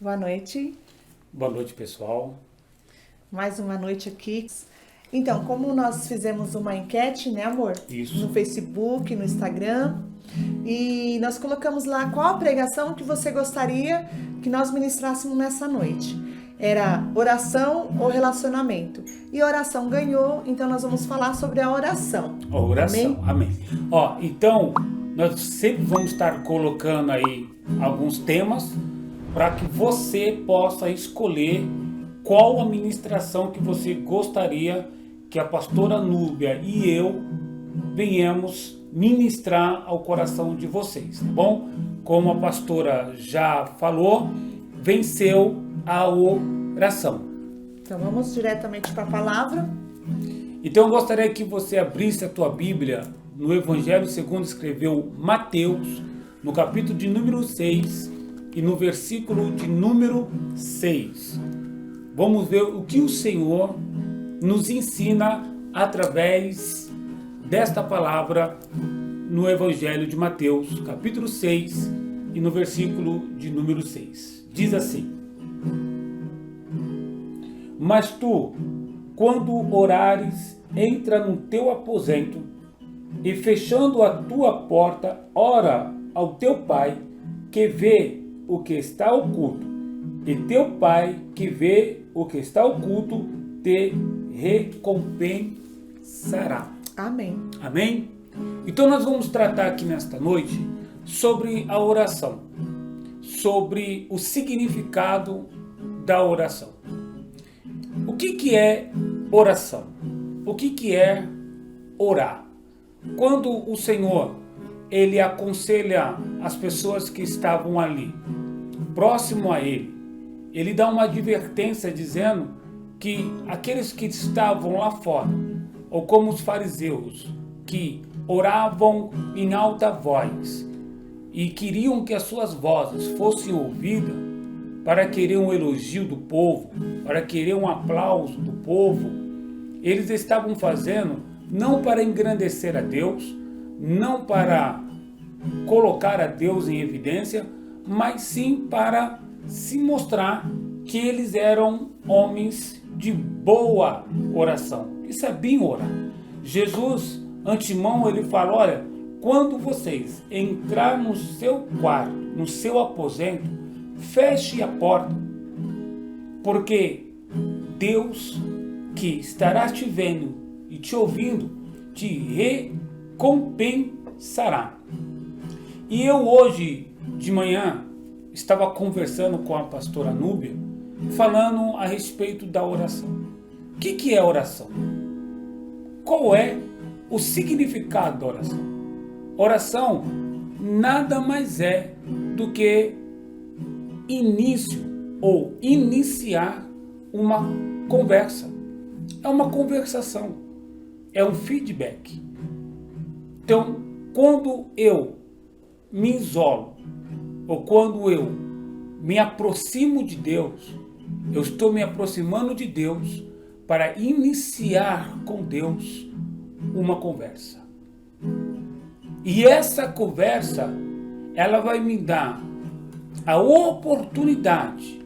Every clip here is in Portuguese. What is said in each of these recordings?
Boa noite. Boa noite, pessoal. Mais uma noite aqui. Então, como nós fizemos uma enquete, né, amor? Isso. No Facebook, no Instagram. E nós colocamos lá qual a pregação que você gostaria que nós ministrássemos nessa noite. Era oração ou relacionamento. E a oração ganhou, então nós vamos falar sobre a oração. A oração, amém. Então, nós sempre vamos estar colocando aí alguns temas para que você possa escolher qual a ministração que você gostaria que a pastora Núbia e eu venhamos ministrar ao coração de vocês, tá bom? Como a pastora já falou, venceu a oração. Então vamos diretamente para a palavra. Então eu gostaria que você abrisse a tua Bíblia no Evangelho segundo escreveu Mateus, no capítulo de número 6 e no versículo de número 6. Vamos ver o que o Senhor nos ensina através desta palavra no Evangelho de Mateus, capítulo 6 e no versículo de número 6. Diz assim: Mas tu, quando orares, entra no teu aposento e fechando a tua porta, ora ao teu Pai que vê o que está oculto, e teu Pai que vê o que está oculto te recompensará. Amém. Amém? Então nós vamos tratar aqui nesta noite sobre a oração, sobre o significado da oração. O que é oração? O que é orar? Quando o Senhor, Ele aconselha as pessoas que estavam ali, próximo a Ele, Ele dá uma advertência dizendo que aqueles que estavam lá fora, ou como os fariseus, que oravam em alta voz e queriam que as suas vozes fossem ouvidas para querer um elogio do povo, para querer um aplauso do povo, eles estavam fazendo não para engrandecer a Deus, não para colocar a Deus em evidência, mas sim para se mostrar que eles eram homens de boa oração, que sabiam orar. Jesus, antemão, ele fala: olha, quando vocês entrar no seu quarto, no seu aposento, feche a porta, porque Deus, que estará te vendo e te ouvindo, te recompensará. E eu hoje de manhã estava conversando com a pastora Núbia, falando a respeito da oração. O que é oração? Qual é o significado da oração? Oração nada mais é do que início ou iniciar uma conversa. É uma conversação, é um feedback. Então, quando eu me isolo, ou quando eu me aproximo de Deus, eu estou me aproximando de Deus para iniciar com Deus uma conversa. E essa conversa, ela vai me dar a oportunidade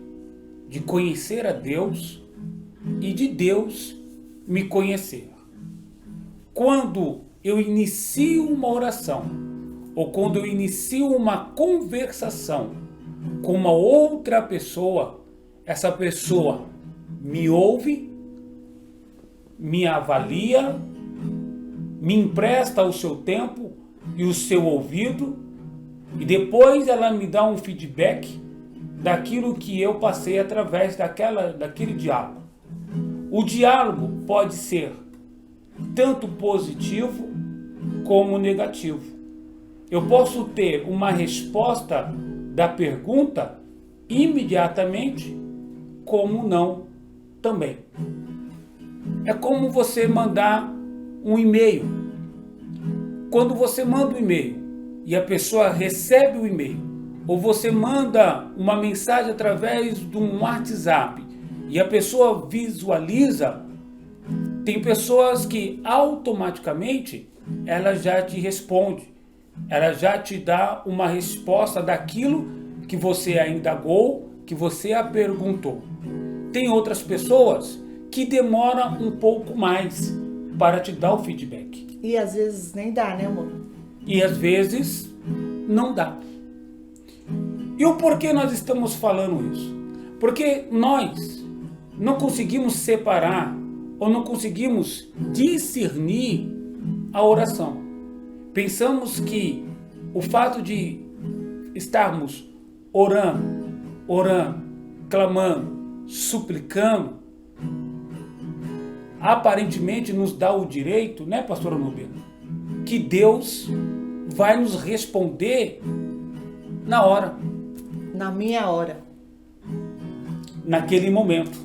de conhecer a Deus e de Deus me conhecer. Quando eu inicio uma oração, ou quando eu inicio uma conversação com uma outra pessoa, essa pessoa me ouve, me avalia, me empresta o seu tempo e o seu ouvido, e depois ela me dá um feedback daquilo que eu passei através daquele diálogo. O diálogo pode ser tanto positivo como negativo. Eu posso ter uma resposta da pergunta imediatamente, como não também. É como você mandar um e-mail. Quando você manda um e-mail e a pessoa recebe o e-mail, ou você manda uma mensagem através de um WhatsApp e a pessoa visualiza, tem pessoas que automaticamente ela já te responde, ela já te dá uma resposta daquilo que você a indagou que você a perguntou. Tem outras pessoas que demoram um pouco mais para te dar o feedback. E às vezes nem dá, né, amor? E às vezes não dá. E o porquê nós estamos falando isso? Porque nós não conseguimos separar ou não conseguimos discernir a oração. Pensamos que o fato de estarmos orando, clamando, suplicando, aparentemente nos dá o direito, né, pastora Núbia, que Deus vai nos responder na hora. Na minha hora. Naquele momento.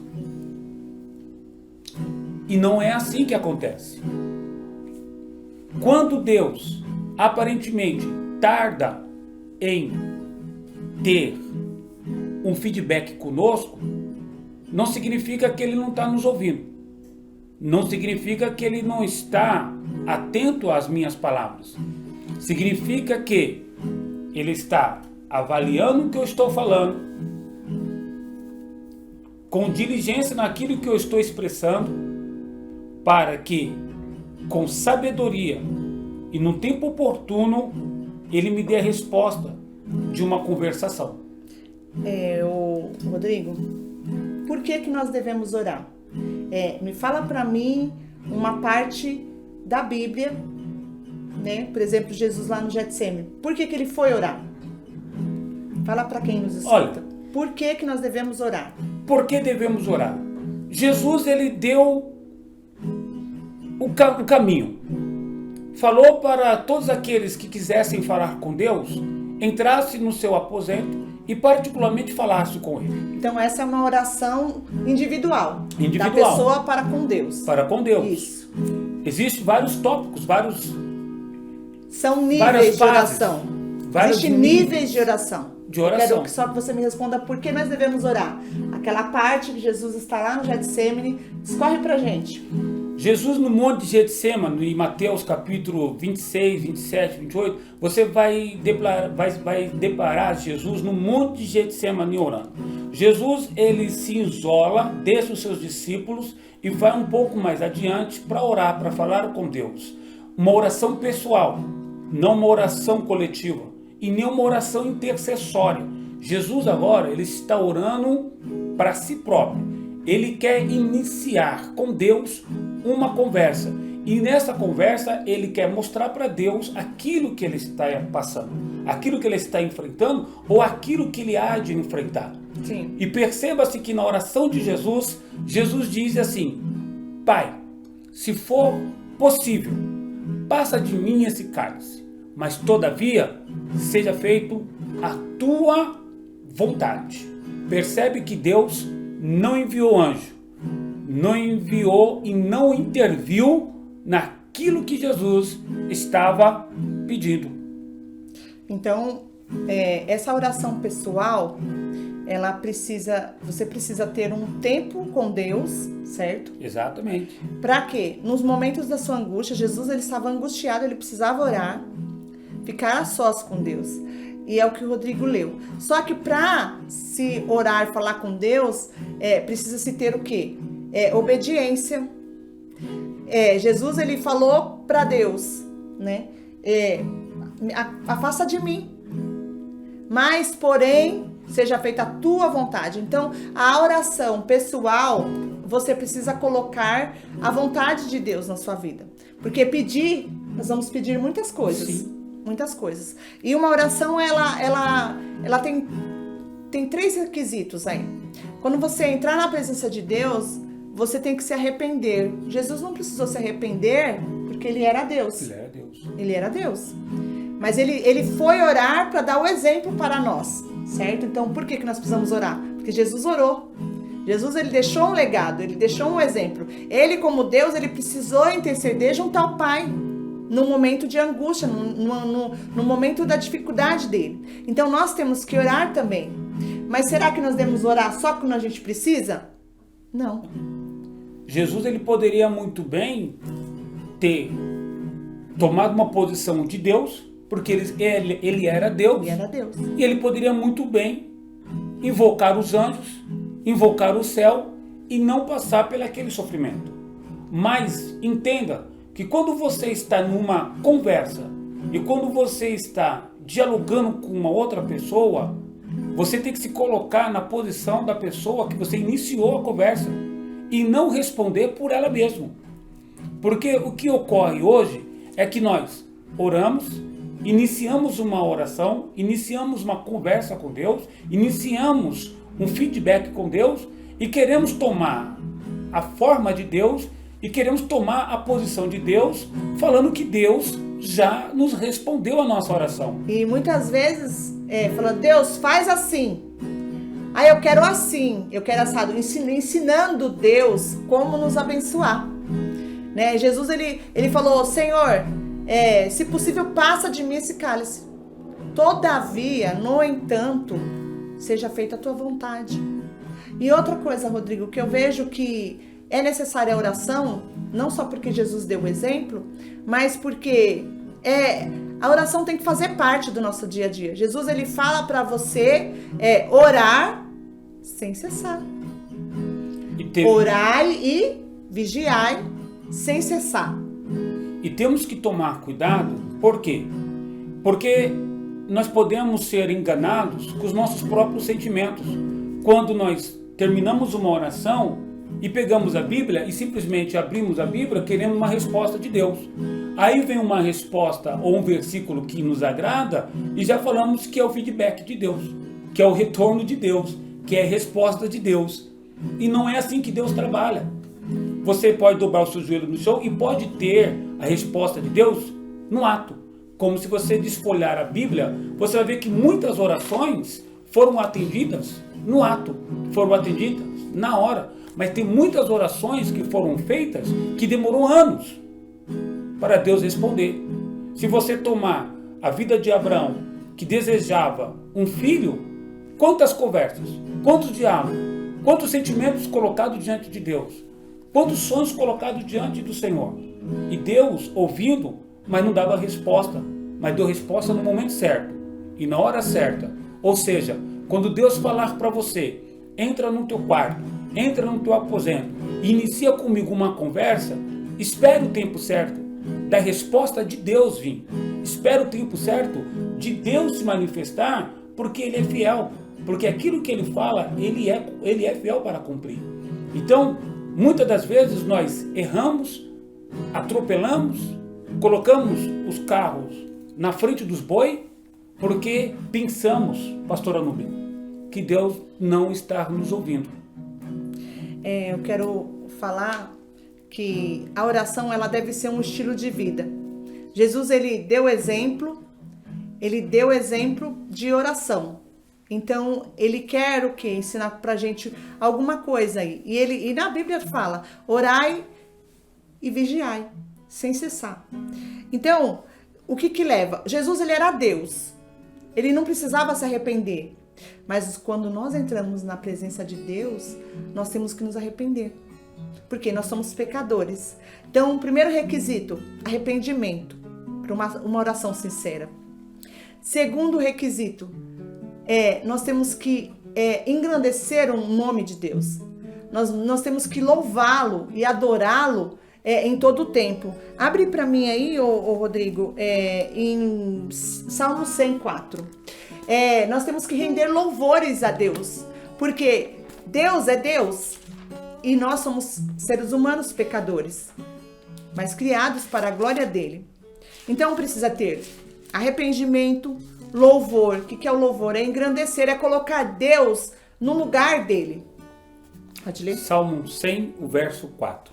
E não é assim que acontece. Quando Deus aparentemente tarda em ter um feedback conosco, não significa que Ele não está nos ouvindo. Não significa que Ele não está atento às minhas palavras. Significa que Ele está avaliando o que eu estou falando, com diligência naquilo que eu estou expressando, para que, com sabedoria e no tempo oportuno, Ele me dê a resposta de uma conversação. Rodrigo, por que nós devemos orar? Me fala para mim uma parte da Bíblia, né? Por exemplo, Jesus lá no Getsêmani. Por que ele foi orar? Fala para quem nos escuta. Olha, por que nós devemos orar? Por que devemos orar? Jesus, ele deu o caminho. Falou para todos aqueles que quisessem falar com Deus, entrasse no seu aposento e particularmente falasse com Ele. Então essa é uma oração individual. Da Individual. pessoa para com Deus. Para com Deus. Isso. Existem vários tópicos, São níveis várias de fases, oração. vários Existem níveis de oração. de oração. Eu quero só que você me responda por que nós devemos orar. Aquela parte que Jesus está lá no Getsêmani, discorre pra gente. Jesus no Monte de Getsêmani, em Mateus capítulo 26, 27, 28, você vai deparar Jesus no Monte de Getsêmani orando. Jesus, ele se isola, deixa os seus discípulos e vai um pouco mais adiante para orar, para falar com Deus. Uma oração pessoal, não uma oração coletiva e nem uma oração intercessória. Jesus agora, ele está orando para si próprio. Ele quer iniciar com Deus uma conversa. E nessa conversa, ele quer mostrar para Deus aquilo que ele está passando, aquilo que ele está enfrentando ou aquilo que ele há de enfrentar. Sim. E perceba-se que na oração de Jesus, Jesus diz assim: Pai, se for possível, passa de mim esse cálice, mas todavia seja feito a tua vontade. Percebe que Deus não enviou anjo, não enviou e não interviu naquilo que Jesus estava pedindo. Então, essa oração pessoal, você precisa ter um tempo com Deus, certo? Exatamente. Para quê? Nos momentos da sua angústia, Jesus ele estava angustiado, ele precisava orar, ficar a sós com Deus. E é o que o Rodrigo leu. Só que para se orar e falar com Deus, precisa se ter o quê? Obediência. Jesus ele falou para Deus, né? Afasta de mim, mas porém seja feita a tua vontade. Então a oração pessoal, você precisa colocar a vontade de Deus na sua vida, porque nós vamos pedir muitas coisas. Sim. Muitas coisas. E uma oração, ela tem 3 requisitos aí. Quando você entrar na presença de Deus, você tem que se arrepender. Jesus não precisou se arrepender porque ele era Deus. Ele era Deus. Ele era Deus. Mas ele foi orar para dar o exemplo para nós, certo? Então, por que nós precisamos orar? Porque Jesus orou. Jesus, ele deixou um legado, ele deixou um exemplo. Ele, como Deus, ele precisou interceder junto ao Pai. No momento de angústia, no momento da dificuldade dele. Então nós temos que orar também. Mas será que nós devemos orar só quando a gente precisa? Não. Jesus ele poderia muito bem ter tomado uma posição de Deus, porque ele era Deus. Ele era Deus. E ele poderia muito bem invocar os anjos, invocar o céu e não passar por aquele sofrimento. Mas entenda que quando você está numa conversa e quando você está dialogando com uma outra pessoa, você tem que se colocar na posição da pessoa que você iniciou a conversa e não responder por ela mesma. Porque o que ocorre hoje é que nós oramos, iniciamos uma oração, iniciamos uma conversa com Deus, iniciamos um feedback com Deus e queremos tomar a forma de Deus e queremos tomar a posição de Deus, falando que Deus já nos respondeu a nossa oração. E muitas vezes, falando, Deus, faz assim. Aí eu quero assim, eu quero assado. Ensinando Deus como nos abençoar. Né? Jesus, ele falou, Senhor, se possível, passa de mim esse cálice. Todavia, no entanto, seja feita a tua vontade. E outra coisa, Rodrigo, que eu vejo que é necessária a oração, não só porque Jesus deu o exemplo, mas porque a oração tem que fazer parte do nosso dia a dia. Jesus, ele fala para você orar sem cessar. Orai e vigiai sem cessar. E temos que tomar cuidado, por quê? Porque nós podemos ser enganados com os nossos próprios sentimentos. Quando nós terminamos uma oração e pegamos a Bíblia e simplesmente abrimos a Bíblia querendo uma resposta de Deus. Aí vem uma resposta ou um versículo que nos agrada e já falamos que é o feedback de Deus, que é o retorno de Deus, que é a resposta de Deus. E não é assim que Deus trabalha. Você pode dobrar o seu joelho no chão e pode ter a resposta de Deus no ato. Como se você desfolhar a Bíblia, você vai ver que muitas orações foram atendidas no ato, foram atendidas na hora. Mas tem muitas orações que foram feitas que demorou anos para Deus responder. Se você tomar a vida de Abraão, que desejava um filho, quantas conversas, quantos diálogos, quantos sentimentos colocados diante de Deus, quantos sonhos colocados diante do Senhor. E Deus ouvindo, mas não dava resposta, mas deu resposta no momento certo e na hora certa. Ou seja, quando Deus falar para você, entra no teu quarto, entra no teu aposento e inicia comigo uma conversa, espere o tempo certo da resposta de Deus vir. Espere o tempo certo de Deus se manifestar, porque Ele é fiel. Porque aquilo que Ele fala, Ele é fiel para cumprir. Então, muitas das vezes nós erramos, atropelamos, colocamos os carros na frente dos bois, porque pensamos, pastora Núbia, que Deus não está nos ouvindo. Eu quero falar que a oração ela deve ser um estilo de vida. Jesus ele deu exemplo de oração. Então ele quer o quê? Ensinar pra gente alguma coisa aí. E na Bíblia fala: orai e vigiai sem cessar. Então, o que leva? Jesus ele era Deus. Ele não precisava se arrepender. Mas quando nós entramos na presença de Deus, nós temos que nos arrepender. Porque nós somos pecadores. Então, o primeiro requisito, arrependimento, para uma oração sincera. Segundo requisito, nós temos que engrandecer o nome de Deus. Nós temos que louvá-lo e adorá-lo em todo o tempo. Abre para mim aí, Rodrigo, em Salmo 104. Nós temos que render louvores a Deus, porque Deus é Deus e nós somos seres humanos pecadores, mas criados para a glória dele. Então precisa ter arrependimento, louvor. O que é o louvor? É engrandecer, é colocar Deus no lugar dele. Pode ler? Salmo 100, o verso 4.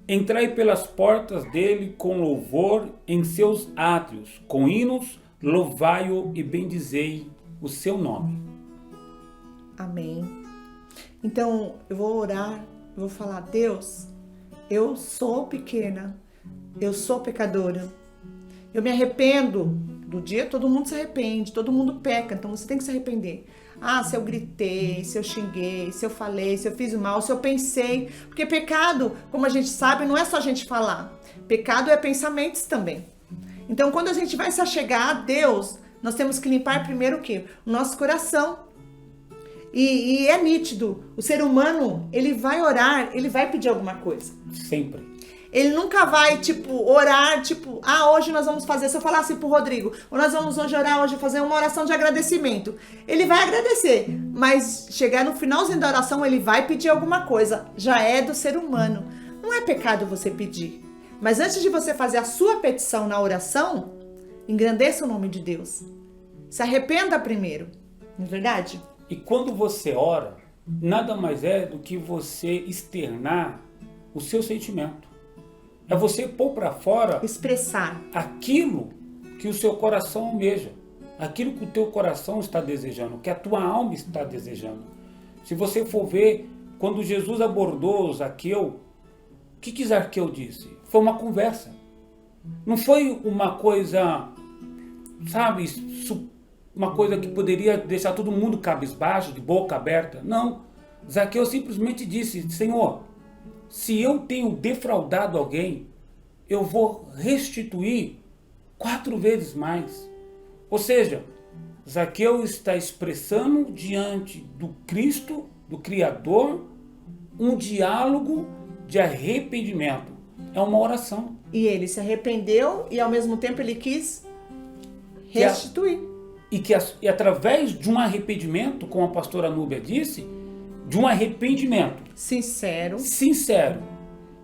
Entrai pelas portas dele com louvor, em seus átrios, com hinos, louvai-o e bendizei o seu nome. Amém. Então, eu vou orar, eu vou falar: Deus, eu sou pequena, eu sou pecadora, eu me arrependo. Do dia todo mundo se arrepende, todo mundo peca, então você tem que se arrepender. Se eu gritei, se eu xinguei, se eu falei, se eu fiz mal, se eu pensei. Porque pecado, como a gente sabe, não é só a gente falar. Pecado é pensamentos também. Então, quando a gente vai se achegar a Deus, nós temos que limpar primeiro o quê? O nosso coração. E é nítido, o ser humano, ele vai orar, ele vai pedir alguma coisa. Sempre. Ele nunca vai, orar, hoje nós vamos fazer, se eu falar assim pro Rodrigo, ou nós vamos hoje orar, hoje fazer uma oração de agradecimento. Ele vai agradecer, mas chegar no finalzinho da oração, ele vai pedir alguma coisa. Já é do ser humano. Não é pecado você pedir. Mas antes de você fazer a sua petição na oração, engrandeça o nome de Deus. Se arrependa primeiro. Não é verdade? E quando você ora, nada mais é do que você externar o seu sentimento. É você pôr para fora, expressar aquilo que o seu coração almeja, aquilo que o teu coração está desejando, que a tua alma está desejando. Se você for ver, quando Jesus abordou Zaqueu, o que Zaqueu disse? Foi uma conversa. Não foi uma coisa, sabe, uma coisa que poderia deixar todo mundo cabisbaixo, de boca aberta. Não. Zaqueu simplesmente disse: Senhor, se eu tenho defraudado alguém, eu vou restituir 4 vezes mais. Ou seja, Zaqueu está expressando diante do Cristo, do Criador, um diálogo de arrependimento. É uma oração. E ele se arrependeu e ao mesmo tempo ele quis restituir. E através de um arrependimento, como a pastora Núbia disse, de um arrependimento sincero,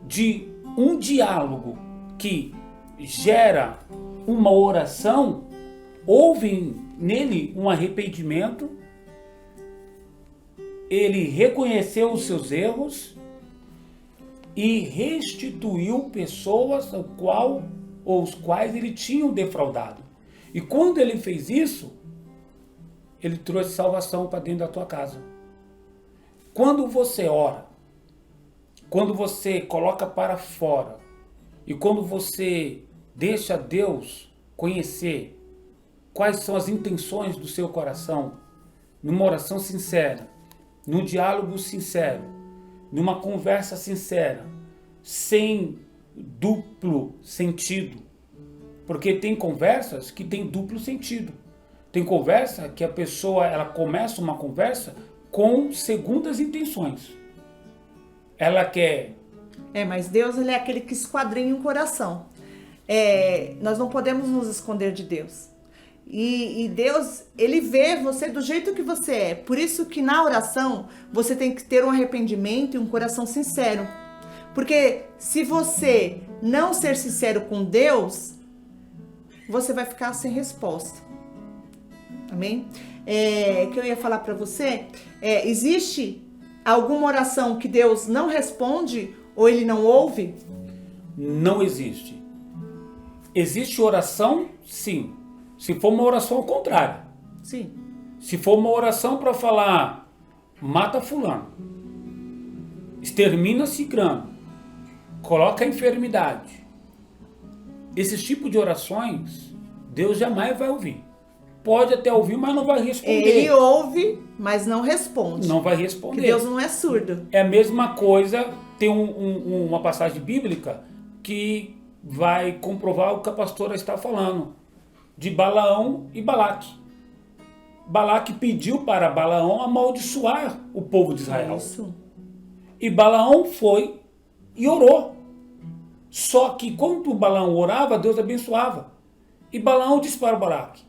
de um diálogo que gera uma oração, houve nele um arrependimento, ele reconheceu os seus erros e restituiu pessoas os quais ele tinha defraudado. E quando ele fez isso, ele trouxe salvação para dentro da tua casa. Quando você ora, quando você coloca para fora e quando você deixa Deus conhecer quais são as intenções do seu coração, numa oração sincera, num diálogo sincero, numa conversa sincera, sem duplo sentido, porque tem conversas que tem duplo sentido. Tem conversa que a pessoa ela começa uma conversa com segundas intenções. Ela quer... mas Deus ele é aquele que esquadrinha um coração. Nós não podemos nos esconder de Deus. E Deus, ele vê você do jeito que você é. Por isso que na oração você tem que ter um arrependimento e um coração sincero. Porque se você não ser sincero com Deus, você vai ficar sem resposta. Amém? Que eu ia falar para você, existe alguma oração que Deus não responde ou ele não ouve? Não existe. Existe oração, sim. Se for uma oração ao contrário. Sim. Se for uma oração para falar, mata fulano, extermina cicrano, coloca a enfermidade. Esses tipos de orações, Deus jamais vai ouvir. Pode até ouvir, mas não vai responder. Ele ouve, mas não responde. Não vai responder. Que Deus não é surdo. É a mesma coisa, tem uma passagem bíblica que vai comprovar o que a pastora está falando, de Balaão e Balaque. Balaque pediu para Balaão amaldiçoar o povo de Israel. Isso. E Balaão foi e orou. Só que quando Balaão orava, Deus abençoava. E Balaão disse para Balaque: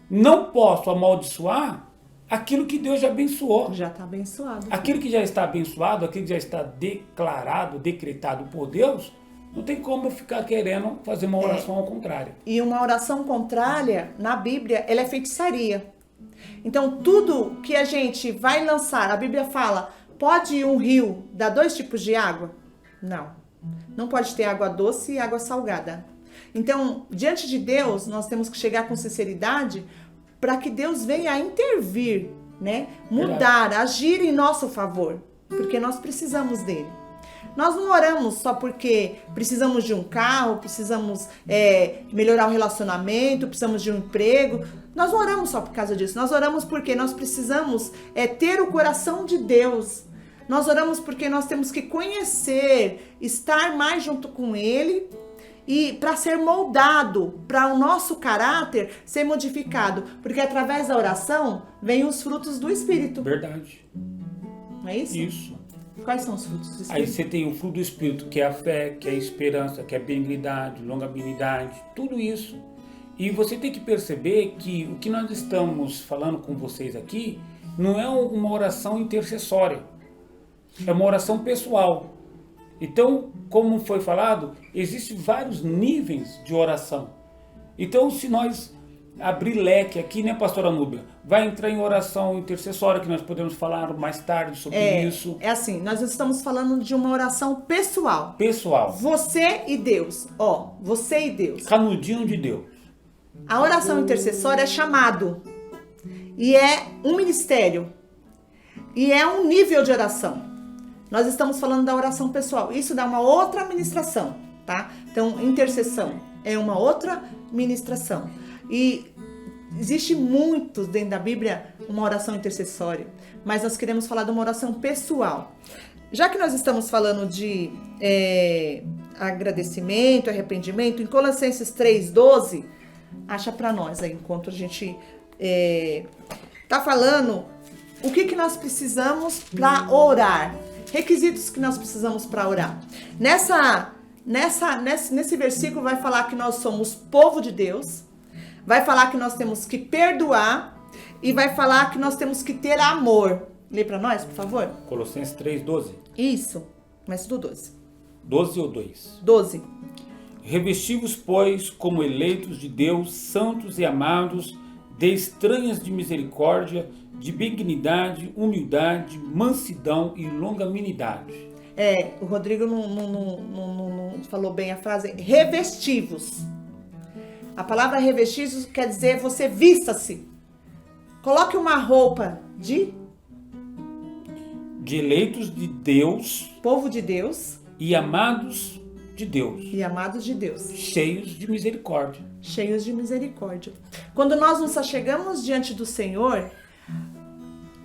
não posso amaldiçoar aquilo que Deus já abençoou. Já está abençoado. Aquilo que já está abençoado, aquilo que já está declarado, decretado por Deus, não tem como eu ficar querendo fazer uma oração ao contrário. E uma oração contrária, na Bíblia, ela é feitiçaria. Então, tudo que a gente vai lançar, a Bíblia fala, pode um rio dar 2 tipos de água? Não. Não pode ter água doce e água salgada. Então, diante de Deus, nós temos que chegar com sinceridade para que Deus venha a intervir, né? Mudar, agir em nosso favor, porque nós precisamos dele. Nós não oramos só porque precisamos de um carro, precisamos melhorar o relacionamento, precisamos de um emprego. Nós não oramos só por causa disso. Nós oramos porque nós precisamos ter o coração de Deus. Nós oramos porque nós temos que conhecer, estar mais junto com ele e para ser moldado, para o nosso caráter ser modificado, porque através da oração vem os frutos do Espírito. Verdade. Não é isso? Isso. Quais são os frutos do Espírito? Aí você tem o fruto do Espírito, que é a fé, que é a esperança, que é a benignidade, longanimidade, tudo isso. E você tem que perceber que o que nós estamos falando com vocês aqui não é uma oração intercessória, é uma oração pessoal. Então, como foi falado, existem vários níveis de oração. Então, se nós abrir leque aqui, né, pastora Núbia, vai entrar em oração intercessória, que nós podemos falar mais tarde sobre isso. É assim, nós estamos falando de uma oração pessoal. Pessoal. Você e Deus. Ó, você e Deus. Canudinho de Deus. A oração intercessória é chamado. E é um ministério. E é um nível de oração. Nós estamos falando da oração pessoal. Isso dá uma outra ministração, tá? Então, intercessão é uma outra ministração. E existe muito dentro da Bíblia uma oração intercessória. Mas nós queremos falar de uma oração pessoal. Já que nós estamos falando de agradecimento, arrependimento, em Colossenses 3:12, acha para nós aí, enquanto a gente tá falando o que nós precisamos para orar. Requisitos que nós precisamos para orar. Nesse versículo vai falar que nós somos povo de Deus, vai falar que nós temos que perdoar e vai falar que nós temos que ter amor. Lê para nós, por favor. Colossenses 3:12. Isso, mas do 12. 12 ou 2? 12. Revesti-vos, pois, como eleitos de Deus, santos e amados, de estranhas de misericórdia, de benignidade, humildade, mansidão e longanimidade. O Rodrigo não falou bem a frase revestivos. A palavra revestivos quer dizer você vista-se. Coloque uma roupa de eleitos de Deus, povo de Deus e amados de Deus, cheios de misericórdia. Cheios de misericórdia. Quando nós nos achegamos diante do Senhor,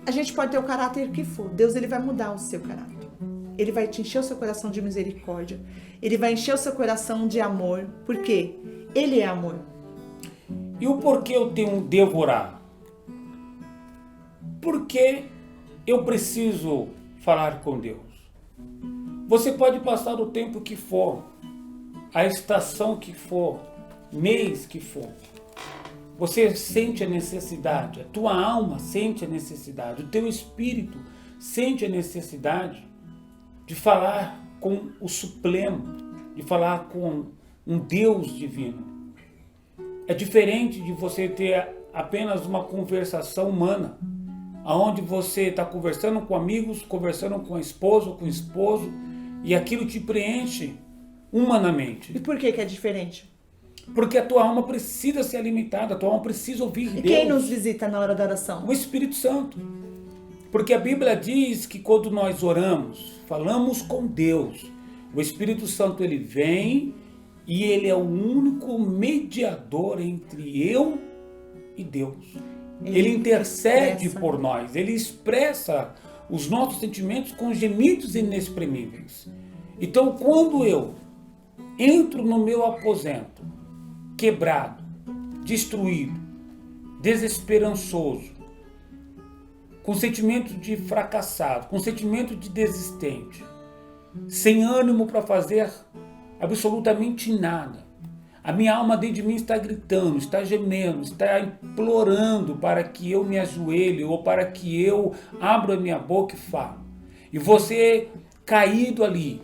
a gente pode ter o caráter que for. Deus, ele vai mudar o seu caráter. Ele vai te encher o seu coração de misericórdia. Ele vai encher o seu coração de amor. Por quê? Ele é amor. E o porquê eu devo orar? Porque eu preciso falar com Deus. Você pode passar o tempo que for, a estação que for, mês que for. Você sente a necessidade, a tua alma sente a necessidade, o teu espírito sente a necessidade de falar com o Supremo, de falar com um Deus divino. É diferente de você ter apenas uma conversação humana, onde você está conversando com amigos, conversando com a esposa ou com o esposo, e aquilo te preenche humanamente. E por que é diferente? Porque a tua alma precisa ser alimentada, a tua alma precisa ouvir Deus. E quem nos visita na hora da oração? O Espírito Santo. Porque a Bíblia diz que quando nós oramos, falamos com Deus, o Espírito Santo ele vem e ele é o único mediador entre eu e Deus. Ele intercede por nós, ele expressa os nossos sentimentos com gemidos inexprimíveis. Então, quando eu entro no meu aposento, quebrado, destruído, desesperançoso, com sentimento de fracassado, com sentimento de desistente, sem ânimo para fazer absolutamente nada, a minha alma dentro de mim está gritando, está gemendo, está implorando para que eu me ajoelhe ou para que eu abra a minha boca e fale. E você caído ali,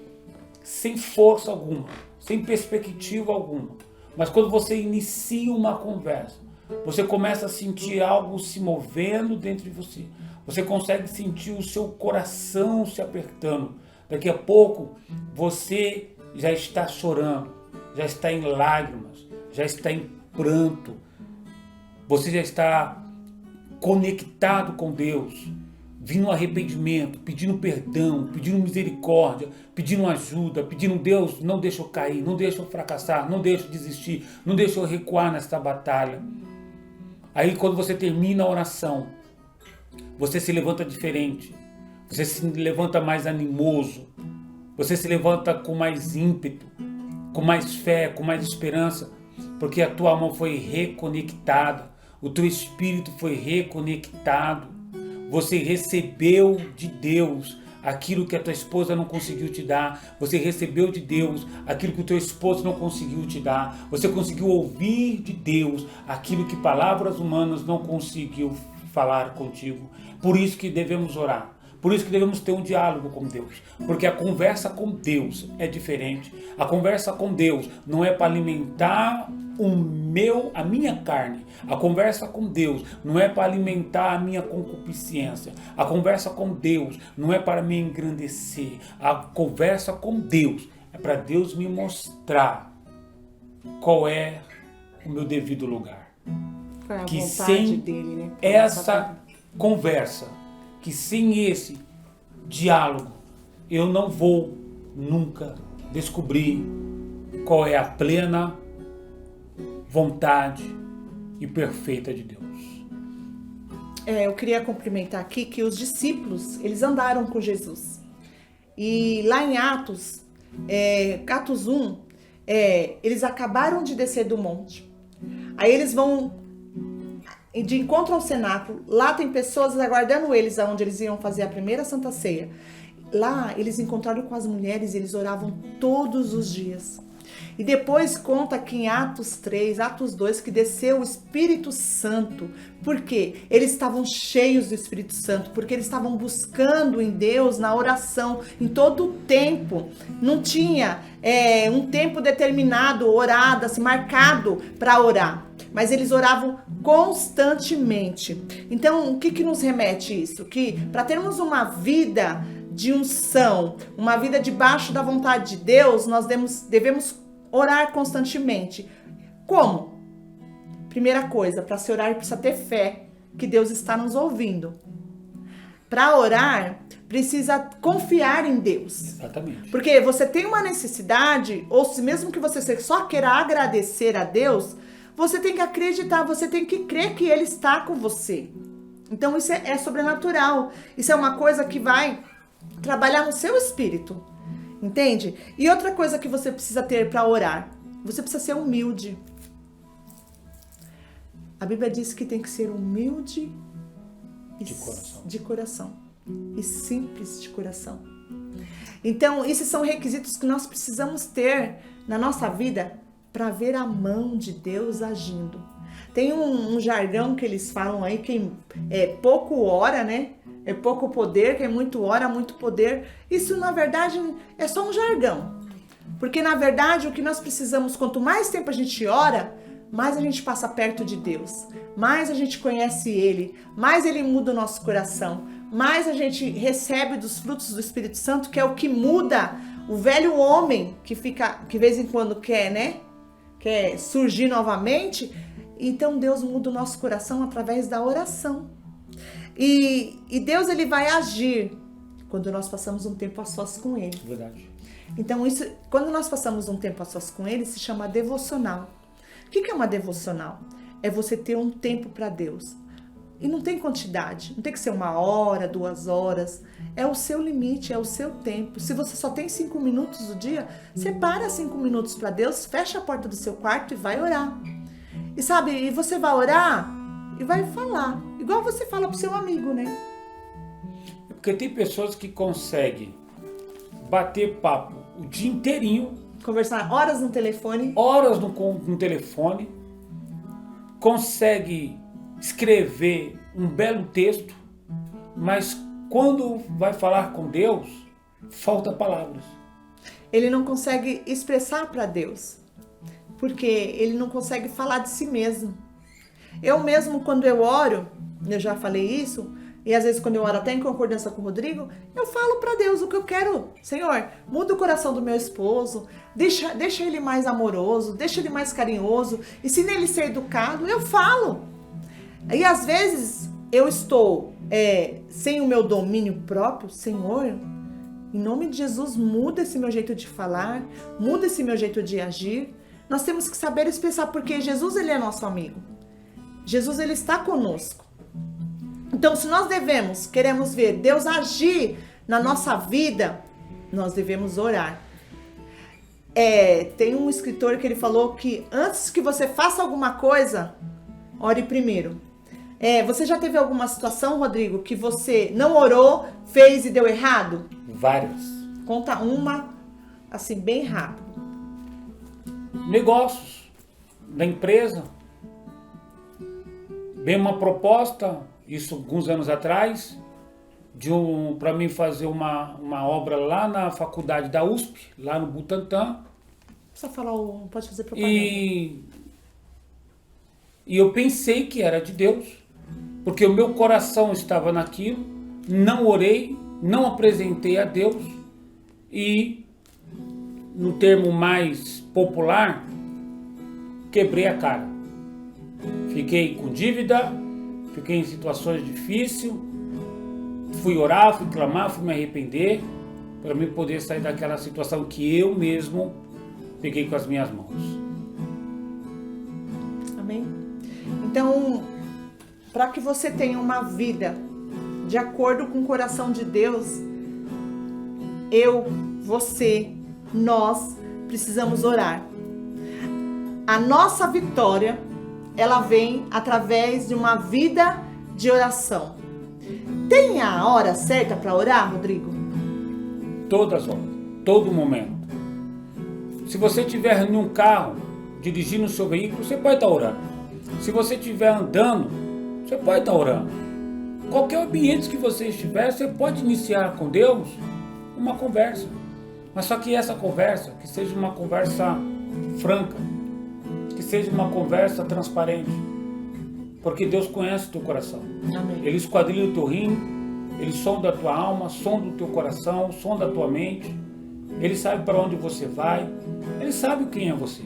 sem força alguma, sem perspectiva alguma. Mas quando você inicia uma conversa, você começa a sentir algo se movendo dentro de você. Você consegue sentir o seu coração se apertando. Daqui a pouco você já está chorando, já está em lágrimas, já está em pranto. Você já está conectado com Deus, vindo arrependimento, pedindo perdão, pedindo misericórdia, pedindo ajuda, pedindo Deus, não deixa eu cair, não deixa eu fracassar, não deixa eu desistir, não deixa eu recuar nesta batalha. Aí quando você termina a oração, você se levanta diferente, você se levanta mais animoso, você se levanta com mais ímpeto, com mais fé, com mais esperança, porque a tua alma foi reconectada, o teu espírito foi reconectado, você recebeu de Deus aquilo que a tua esposa não conseguiu te dar, você recebeu de Deus aquilo que o teu esposo não conseguiu te dar, você conseguiu ouvir de Deus aquilo que palavras humanas não conseguiu falar contigo. Por isso que devemos orar. Por isso que devemos ter um diálogo com Deus, porque a conversa com Deus é diferente. A conversa com Deus não é para alimentar a minha carne. A conversa com Deus não é para alimentar a minha concupiscência. A conversa com Deus não é para me engrandecer. A conversa com Deus é para Deus me mostrar qual é o meu devido lugar. Foi a que vontade sem dele, né? essa conversa, que sem esse diálogo, eu não vou nunca descobrir qual é a plena vontade e perfeita de Deus. Eu queria cumprimentar aqui que os discípulos, eles andaram com Jesus. E lá em Atos 1, eles acabaram de descer do monte. Aí eles vão de encontro ao cenáculo. Lá tem pessoas aguardando eles, aonde eles iam fazer a primeira Santa Ceia. Lá eles encontraram com as mulheres e eles oravam todos os dias. E depois conta aqui em Atos 3, Atos 2, que desceu o Espírito Santo. Por quê? Eles estavam cheios do Espírito Santo, porque eles estavam buscando em Deus, na oração, em todo o tempo. Não tinha um tempo determinado, orado, assim, marcado para orar. Mas eles oravam constantemente. Então, o que nos remete isso? Que para termos uma vida de unção, uma vida debaixo da vontade de Deus, nós devemos orar constantemente. Como? Primeira coisa, para se orar precisa ter fé que Deus está nos ouvindo. Para orar, precisa confiar em Deus. Exatamente. Porque você tem uma necessidade, ou se mesmo que você só queira agradecer a Deus, você tem que acreditar, você tem que crer que Ele está com você. Então isso é sobrenatural. Isso é uma coisa que vai trabalhar no seu espírito. Entende? E outra coisa que você precisa ter para orar, você precisa ser humilde. A Bíblia diz que tem que ser humilde de coração e simples de coração. Então, esses são requisitos que nós precisamos ter na nossa vida para ver a mão de Deus agindo. Tem um jargão que eles falam aí, que é pouco ora, né? É pouco poder, que é muito ora, muito poder. Isso, na verdade, é só um jargão. Porque, na verdade, o que nós precisamos, quanto mais tempo a gente ora, mais a gente passa perto de Deus, mais a gente conhece Ele, mais Ele muda o nosso coração, mais a gente recebe dos frutos do Espírito Santo, que é o que muda o velho homem, que de vez em quando quer surgir novamente. Então, Deus muda o nosso coração através da oração. E Deus, Ele vai agir quando nós passamos um tempo a sós com Ele. Verdade. Então, quando nós passamos um tempo a sós com Ele, se chama devocional. O que é uma devocional? É você ter um tempo para Deus. E não tem quantidade, não tem que ser 1 hora, 2 horas. É o seu limite, é o seu tempo. Se você só tem 5 minutos do dia, separa 5 minutos para Deus, fecha a porta do seu quarto e vai orar. E sabe, e você vai orar e vai falar, igual você fala pro seu amigo, né? É porque tem pessoas que conseguem bater papo o dia inteirinho, conversar horas no telefone, no telefone, consegue escrever um belo texto, mas quando vai falar com Deus, falta palavras. Ele não consegue expressar para Deus, porque ele não consegue falar de si mesmo. Eu mesmo, quando eu oro, eu já falei isso, e às vezes quando eu oro até em concordância com o Rodrigo, eu falo para Deus o que eu quero. Senhor, muda o coração do meu esposo, deixa ele mais amoroso, deixa ele mais carinhoso, ensina ele a ser educado. Eu falo. E às vezes eu estou sem o meu domínio próprio. Senhor, em nome de Jesus, muda esse meu jeito de falar, muda esse meu jeito de agir. Nós temos que saber expressar, porque Jesus, Ele é nosso amigo. Jesus, Ele está conosco. Então, se nós queremos ver Deus agir na nossa vida, nós devemos orar. Tem um escritor que ele falou que antes que você faça alguma coisa, ore primeiro. Você já teve alguma situação, Rodrigo, que você não orou, fez e deu errado? Várias. Conta uma, assim, bem rápido. Negócios da empresa. Veio uma proposta, isso alguns anos atrás, para mim fazer uma obra lá na faculdade da USP, lá no Butantã. Só falar, pode fazer propaganda. E eu pensei que era de Deus, porque o meu coração estava naquilo, não orei, não apresentei a Deus e, no termo mais popular, quebrei a cara. Fiquei com dívida, fiquei em situações difíceis, fui orar, fui clamar, fui me arrepender, para mim poder sair daquela situação que eu mesmo peguei com as minhas mãos. Amém? Então, para que você tenha uma vida de acordo com o coração de Deus, você, nós precisamos orar. A nossa vitória, ela vem através de uma vida de oração. Tem a hora certa para orar, Rodrigo? Todas horas, todo momento. Se você estiver em um carro, dirigindo o seu veículo, você pode estar orando. Se você estiver andando, você pode estar orando. Qualquer ambiente que você estiver, você pode iniciar com Deus uma conversa. Mas só que essa conversa, que seja uma conversa franca, que seja uma conversa transparente. Porque Deus conhece o teu coração. Amém. Ele esquadrilha o teu rim, Ele sonda a tua alma, sonda o teu coração, sonda a tua mente. Ele sabe para onde você vai, Ele sabe quem é você.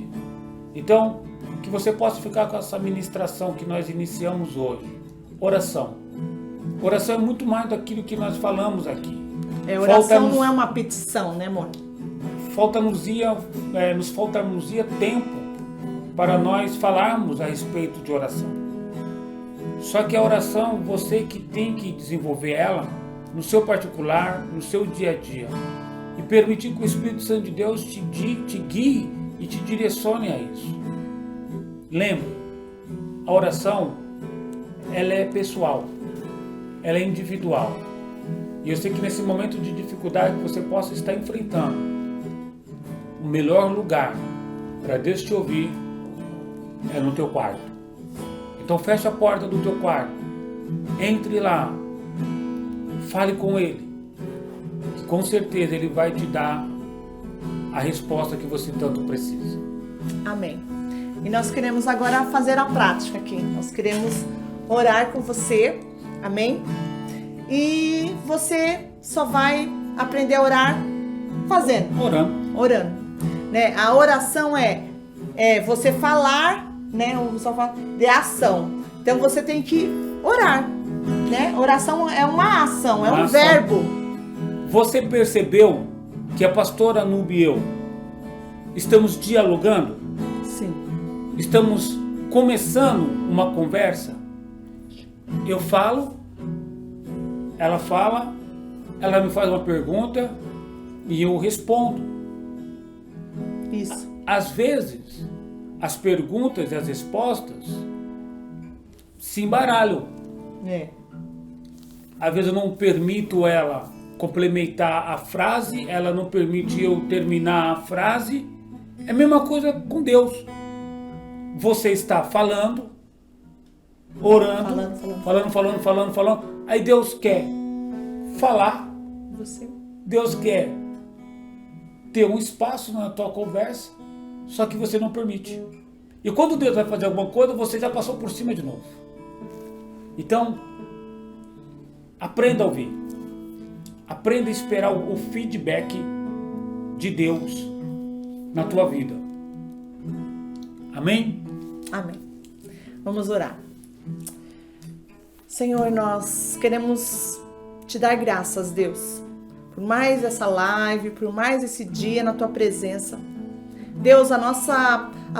Então, que você possa ficar com essa ministração que nós iniciamos hoje. Oração. Oração é muito mais daquilo que nós falamos aqui. Oração não é uma petição, né, amor? Nos falta-nos tempo para nós falarmos a respeito de oração. Só que a oração, você que tem que desenvolver ela no seu particular, no seu dia a dia. E permitir que o Espírito Santo de Deus te guie e te direcione a isso. Lembre, a oração, ela é pessoal, ela é individual. E eu sei que nesse momento de dificuldade que você possa estar enfrentando, o melhor lugar para Deus te ouvir é no teu quarto. Então feche a porta do teu quarto, entre lá, fale com Ele, que com certeza Ele vai te dar a resposta que você tanto precisa. Amém. E nós queremos agora fazer a prática aqui. Nós queremos orar com você. Amém? E você só vai aprender a orar fazendo. Orando. Né? A oração é você falar, né? Só falar de ação. Então você tem que orar. Né? Oração é uma ação, é um verbo. Você percebeu que a pastora Núbia e eu estamos dialogando? Sim. Estamos começando uma conversa. Eu falo, ela fala, ela me faz uma pergunta e eu respondo. Isso. Às vezes, as perguntas e as respostas se embaralham. Às vezes eu não permito ela complementar a frase, ela não permite eu terminar a frase. É a mesma coisa com Deus. Você está falando, orando, falando. Aí Deus quer falar. Deus quer ter um espaço na tua conversa, só que você não permite. E quando Deus vai fazer alguma coisa, você já passou por cima de novo. Então, aprenda a ouvir. Aprenda a esperar o feedback de Deus na tua vida. Amém? Amém. Vamos orar. Senhor, nós queremos te dar graças, Deus, por mais essa live, por mais esse dia na tua presença. Deus,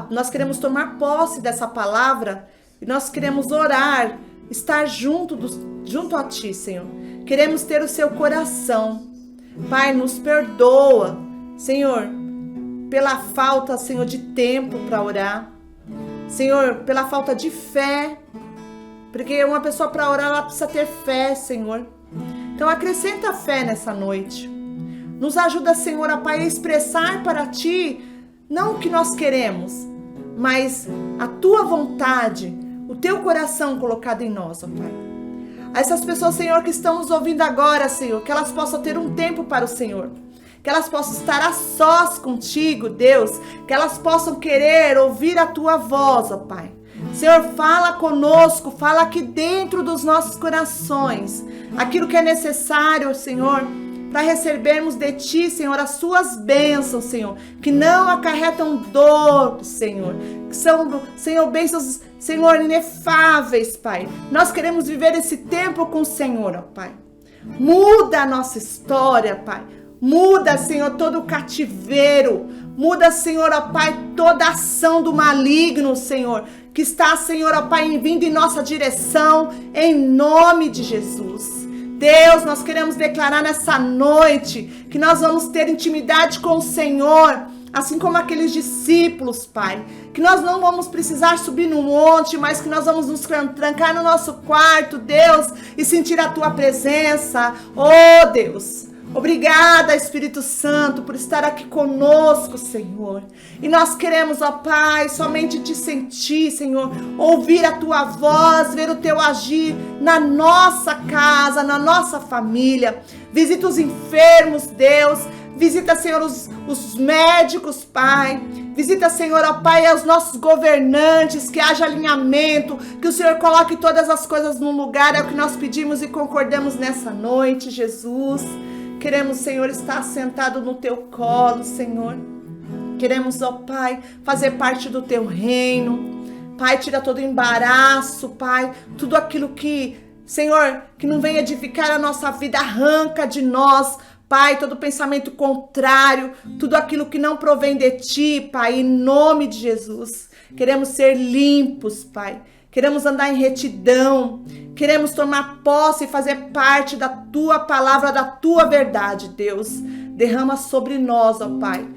nós queremos tomar posse dessa palavra e nós queremos orar, estar junto a ti, Senhor. Queremos ter o seu coração. Pai, nos perdoa, Senhor. pela falta, Senhor, de tempo para orar. Senhor, pela falta de fé. Porque uma pessoa para orar, ela precisa ter fé, Senhor. Então acrescenta fé nessa noite. Nos ajuda, Senhor, a Pai, a expressar para Ti, não o que nós queremos, mas a Tua vontade, o Teu coração colocado em nós, ó Pai. A essas pessoas, Senhor, que estão nos ouvindo agora, Senhor, que elas possam ter um tempo para o Senhor. Que elas possam estar a sós contigo, Deus. Que elas possam querer ouvir a Tua voz, ó Pai. Senhor, fala conosco, fala aqui dentro dos nossos corações. Aquilo que é necessário, Senhor, para recebermos de Ti, Senhor, as Suas bênçãos, Senhor. Que não acarretam dor, Senhor. Que são, Senhor, bênçãos, Senhor, inefáveis, Pai. Nós queremos viver esse tempo com o Senhor, ó Pai. Muda a nossa história, Pai. Muda, Senhor, todo o cativeiro. Muda, Senhor, ó Pai, toda ação do maligno, Senhor, que está, Senhor, ó Pai, vindo em nossa direção, em nome de Jesus. Deus, nós queremos declarar nessa noite que nós vamos ter intimidade com o Senhor, assim como aqueles discípulos, Pai. Que nós não vamos precisar subir no monte, mas que nós vamos nos trancar no nosso quarto, Deus, e sentir a Tua presença. Oh, Deus. Obrigada, Espírito Santo, por estar aqui conosco, Senhor. E nós queremos, ó Pai, somente Te sentir, Senhor, ouvir a Tua voz, ver o Teu agir na nossa casa, na nossa família. Visita os enfermos, Deus. Visita, Senhor, os médicos, Pai. Visita, Senhor, ó Pai, os nossos governantes, que haja alinhamento, que o Senhor coloque todas as coisas no lugar. É o que nós pedimos e concordamos nessa noite, Jesus. Queremos, Senhor, estar sentado no Teu colo, Senhor. Queremos, ó Pai, fazer parte do Teu reino. Pai, tira todo o embaraço, Pai. Tudo aquilo que, Senhor, que não vem edificar a nossa vida, arranca de nós, Pai, todo pensamento contrário, tudo aquilo que não provém de Ti, Pai, em nome de Jesus. Queremos ser limpos, Pai. Queremos andar em retidão. Queremos tomar posse e fazer parte da Tua palavra, da Tua verdade, Deus. Derrama sobre nós, ó Pai,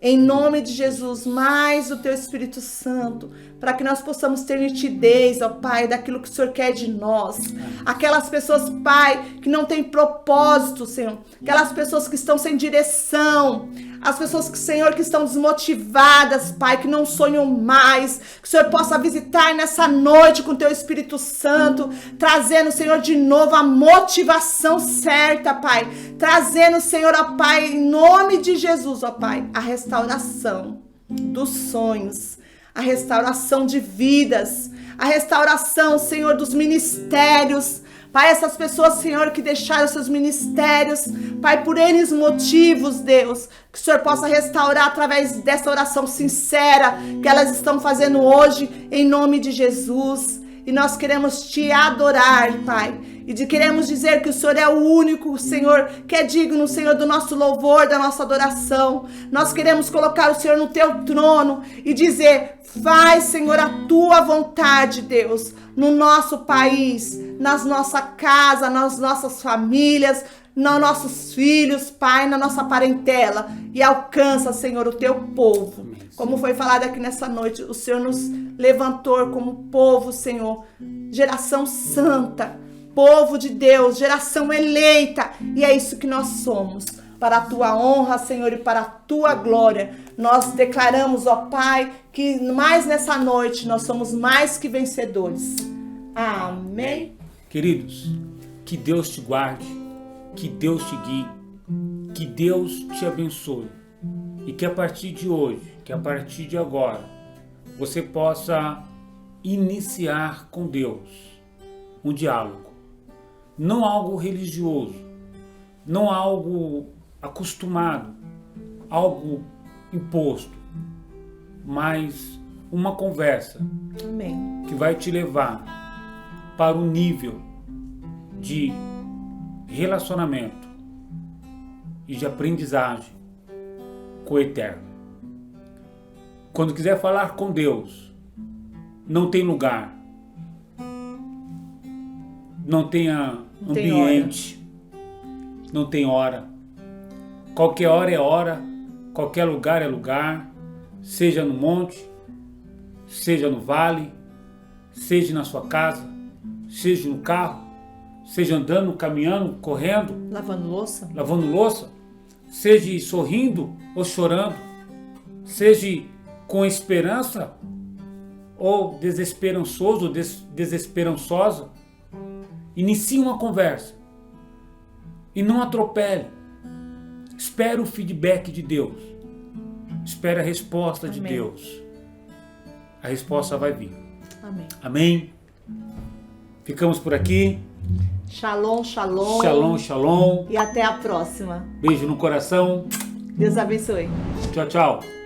em nome de Jesus, mais o Teu Espírito Santo, para que nós possamos ter nitidez, ó Pai, daquilo que o Senhor quer de nós. Aquelas pessoas, Pai, que não têm propósito, Senhor. Aquelas pessoas que estão sem direção. As pessoas, Senhor, que estão desmotivadas, Pai, que não sonham mais. Que o Senhor possa visitar nessa noite com o Teu Espírito Santo, trazendo, Senhor, de novo a motivação certa, Pai. Trazendo, Senhor, ó Pai, em nome de Jesus, ó Pai, a restauração dos sonhos, a restauração de vidas, a restauração, Senhor, dos ministérios. Pai, essas pessoas, Senhor, que deixaram seus ministérios, Pai, por N motivos, Deus, que o Senhor possa restaurar através dessa oração sincera que elas estão fazendo hoje, em nome de Jesus. E nós queremos Te adorar, Pai, e queremos dizer que o Senhor é o único, Senhor, que é digno, Senhor, do nosso louvor, da nossa adoração. Nós queremos colocar o Senhor no Teu trono e dizer: faz, Senhor, a Tua vontade, Deus, no nosso país, nas nossa casa, nas nossas famílias, nos nossos filhos, Pai, na nossa parentela, e alcança, Senhor, o Teu povo. Como foi falado aqui nessa noite, o Senhor nos levantou como povo, Senhor, geração santa, povo de Deus, geração eleita, e é isso que nós somos. Para a Tua honra, Senhor, e para a Tua glória, nós declaramos, ó Pai, que mais nessa noite nós somos mais que vencedores. Amém. Queridos, que Deus te guarde, que Deus te guie, que Deus te abençoe e que a partir de hoje, que a partir de agora, você possa iniciar com Deus um diálogo, não algo religioso, não algo acostumado, algo imposto, mas uma conversa. Amém. Que vai te levar para um nível de relacionamento e de aprendizagem com o Eterno. Quando quiser falar com Deus, não tem lugar, não tem ambiente, não tem hora. Qualquer hora é hora, Qualquer lugar é lugar, seja no monte, seja no vale, seja na sua casa, seja no carro, seja andando, caminhando, correndo, Lavando louça, seja sorrindo ou chorando, seja com esperança ou desesperançoso ou desesperançosa. Inicie uma conversa e não atropele. Espere o feedback de Deus. Espere a resposta de Deus. A resposta vai vir. Amém. Amém? Ficamos por aqui. Shalom, shalom. Shalom, shalom. E até a próxima. Beijo no coração. Deus abençoe. Tchau, tchau.